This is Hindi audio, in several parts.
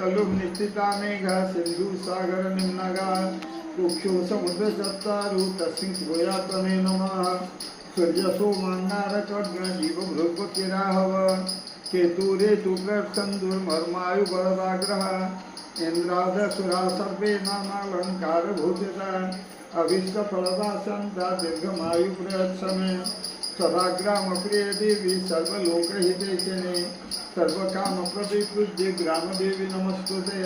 तलुम निश्चिता मेघा सिंधु सागर निम्नगा कुक्षु समुद्र चत्तारु तस्मिन् गोयातमे नमः सूर्य सोमंगार खड्ग जीव बृहस्पति राहव केतु रेतु प्रसंदुर्मर्मायु बलदाग्रह इंद्राद सुरा सर्वे नामालंकार भूषिता अभीष्ट फलदा संता दीर्घमायु प्रयत्समे सदाग्राम प्रिय देवी सर्वलोकहितैषिणे सर्वकाम प्रतिपूज्य ग्राम देवी नमस्तुते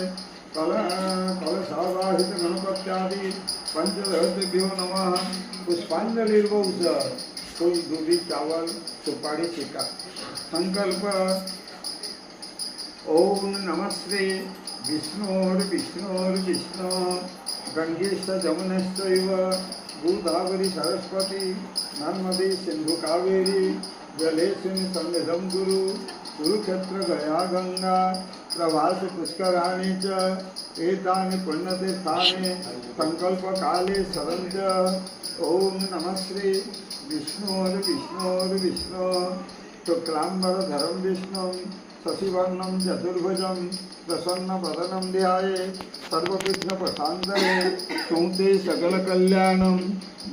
कलशावाहित गणपत्यादि पंचदशभ्यो नमः। पुष्पांजलिर्वौच कोई दूधी चावल सुपारी सिक्का संकल्प ओम नमस्ते विष्णोर्विष्णोर्विष्णु गंगेश जमुनश्चैव गोदावरी सरस्वती नर्मदे सिंधु कावेरी जलेस्मिन् सन्निधं कुरु कुरुक्षेत्र गया गंगा प्रभास पुष्कराणि च एतानि पुण्यतीर्थानि संकल्प काले सरंज। ओम नमः श्री विष्णोर्विष्णोर्विष्णु शुक्लांबरधरं विष्णुं शशिवर्णं चतुर्भुजं प्रसन्नवदनं ध्याये सर्वविघ्नोपशान्तये स्तुते सकलकल्याणं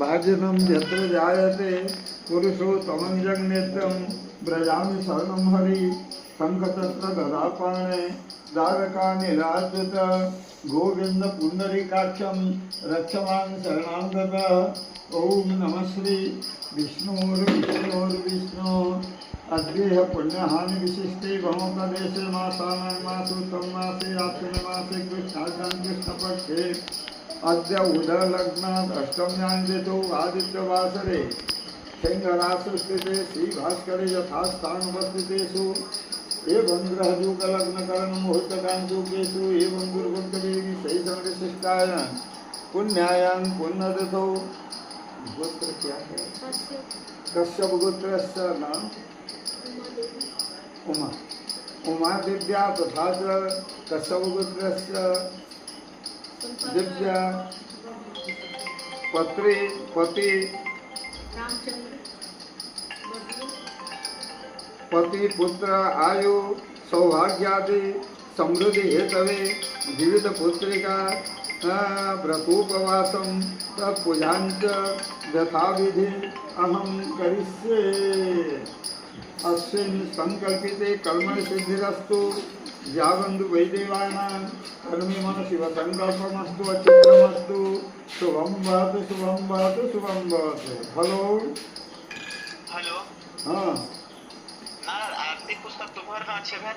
भाजनं यत्र जायते पुरुषोत्तमं जगन्नेत्रं व्रजामि शरणं हरि शङ्खचक्र गदापाणे द्वारकानिलाच्युत गोविंद पुंडरीकाक्षं रक्षमान् शरणागतः। ओम नमः श्री विष्णोर्विष्णोर्विष्णु अद्य पुण्यहानि विशिष्टे भवोपदेशे मासानां मासोत्तम मासे आश्विन मासे कृष्णाष्टमी कृष्णपक्षे अद्य उदयलग्नात् अष्टम्यां तिथौ आदित्यवासरे सिंहराशिस्थिते श्रीभास्करे यथास्थानवस्थितेषु एवं ग्रहयुगलग्नकरण मुहूर्तकांशुकेषु एवं दुर्गुप्तदेवी शैसनविशिष्टायां पुण्यायां पुण्यतिथौ गोत्र क्या है कश्यप गोत्रस्य नाम उमा उमा दिव्या तथा च कश्यप गोत्रस्य दिव्या पत्री पति पुत्र आयु सौभाग्यादि समृद्धि हेतवे जीवित पुत्रिका व्रतोपवासं तत्पूजाञ्च यथाविधि अहं करिष्ये। अस्मिन् संकल्पिते कर्मणि सिद्धिरस्तु यावन्तु वैदेवानां कर्मे मन शिव संकल्पमस्तु अचित्रमस्तु शुभं भवतु शुभं भवतु शुभं भवतु। हेलो हेलो हाँ ना आरती पुस्तक तुम्हारा अच्छे है